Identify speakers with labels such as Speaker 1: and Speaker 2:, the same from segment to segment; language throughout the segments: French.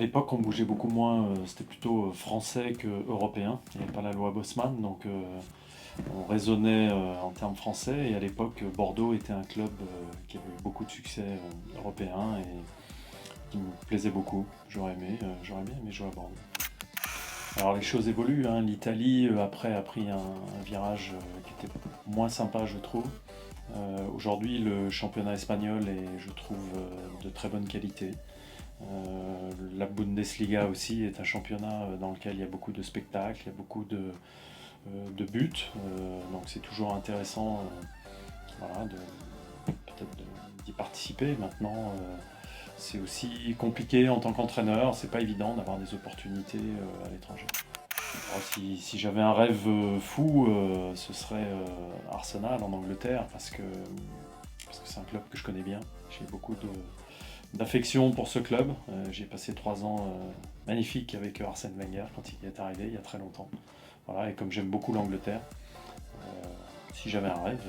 Speaker 1: l'époque, on bougeait beaucoup moins, c'était plutôt français que européen. Il n'y avait pas la loi Bosman, donc on raisonnait en termes français. Et à l'époque, Bordeaux était un club qui avait eu beaucoup de succès européen et qui me plaisait beaucoup. J'aurais bien aimé jouer à Bordeaux. Alors les choses évoluent, hein. L'Italie après a pris un virage qui était moins sympa, je trouve. Aujourd'hui, le championnat espagnol est, je trouve, de très bonne qualité. La Bundesliga aussi est un championnat dans lequel il y a beaucoup de spectacles, il y a beaucoup de buts, donc c'est toujours intéressant voilà, d'y participer. Maintenant, c'est aussi compliqué en tant qu'entraîneur, c'est pas évident d'avoir des opportunités à l'étranger. Alors, si j'avais un rêve fou, ce serait Arsenal en Angleterre, parce que c'est un club que je connais bien. J'ai beaucoup d'affection pour ce club. J'ai passé 3 ans magnifiques avec Arsène Wenger quand il est arrivé il y a très longtemps. Voilà, et comme j'aime beaucoup l'Angleterre, si j'avais un rêve,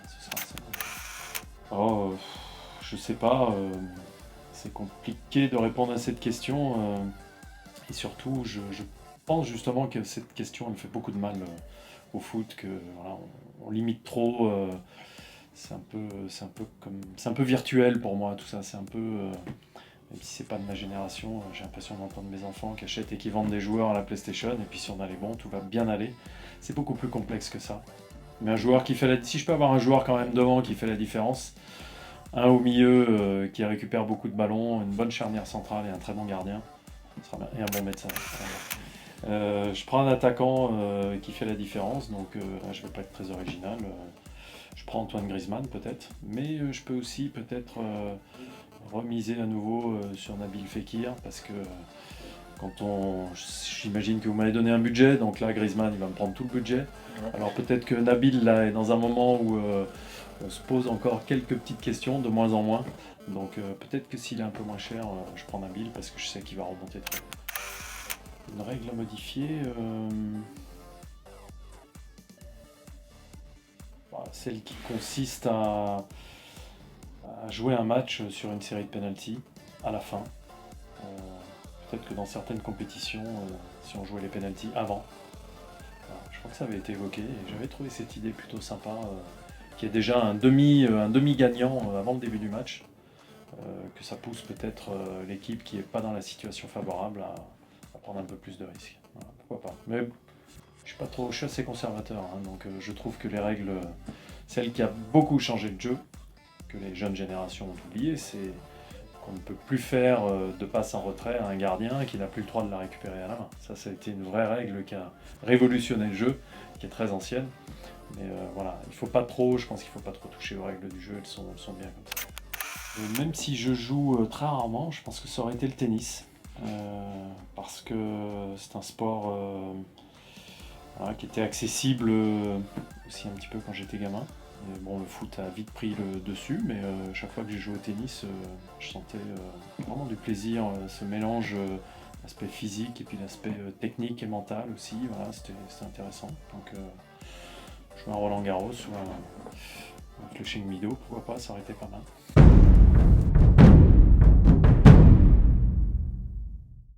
Speaker 1: ce serait Arsenal. Oh, je sais pas, c'est compliqué de répondre à cette question. Et surtout, je pense justement que cette question elle fait beaucoup de mal au foot, que voilà, on limite trop. C'est un peu virtuel pour moi tout ça. C'est un peu, même si c'est pas de ma génération, j'ai l'impression d'entendre mes enfants qui achètent et qui vendent des joueurs à la PlayStation. Et puis si on a les bons, tout va bien aller. C'est beaucoup plus complexe que ça. Mais un joueur qui fait si je peux avoir un joueur quand même devant qui fait la différence, un au milieu qui récupère beaucoup de ballons, une bonne charnière centrale et un très bon gardien, ça sera bien. Et un bon médecin. Je prends un attaquant qui fait la différence, donc là je vais pas être très original. Je prends Antoine Griezmann peut-être, mais je peux aussi peut-être remiser à nouveau sur Nabil Fekir, parce que j'imagine que vous m'avez donné un budget, donc là Griezmann il va me prendre tout le budget. Alors peut-être que Nabil là est dans un moment où on se pose encore quelques petites questions, de moins en moins. Donc peut-être que s'il est un peu moins cher, je prends Nabil parce que je sais qu'il va remonter très haut. Une règle à modifier, celle qui consiste à jouer un match sur une série de penalties à la fin. Peut-être que dans certaines compétitions, si on jouait les penalties avant, je crois que ça avait été évoqué et j'avais trouvé cette idée plutôt sympa, qu'il y ait déjà un demi-gagnant avant le début du match, que ça pousse peut-être l'équipe qui n'est pas dans la situation favorable à prendre un peu plus de risques. Voilà, pourquoi pas. Mais je suis assez conservateur, hein, donc je trouve que les règles, celle qui a beaucoup changé le jeu, que les jeunes générations ont oublié, c'est qu'on ne peut plus faire de passe en retrait à un gardien qui n'a plus le droit de la récupérer à la main. Ça a été une vraie règle qui a révolutionné le jeu, qui est très ancienne. Mais voilà, je pense qu'il ne faut pas trop toucher aux règles du jeu, elles sont bien comme ça. Même si je joue très rarement, je pense que ça aurait été le tennis. Parce que c'est un sport voilà, qui était accessible aussi un petit peu quand j'étais gamin. Et bon, le foot a vite pris le dessus, mais chaque fois que j'ai joué au tennis, je sentais vraiment du plaisir, ce mélange, l'aspect physique et puis l'aspect technique et mental aussi. Voilà, c'était intéressant. Donc, jouer un Roland Garros ou un Flushing Meadows, pourquoi pas, ça aurait été pas mal.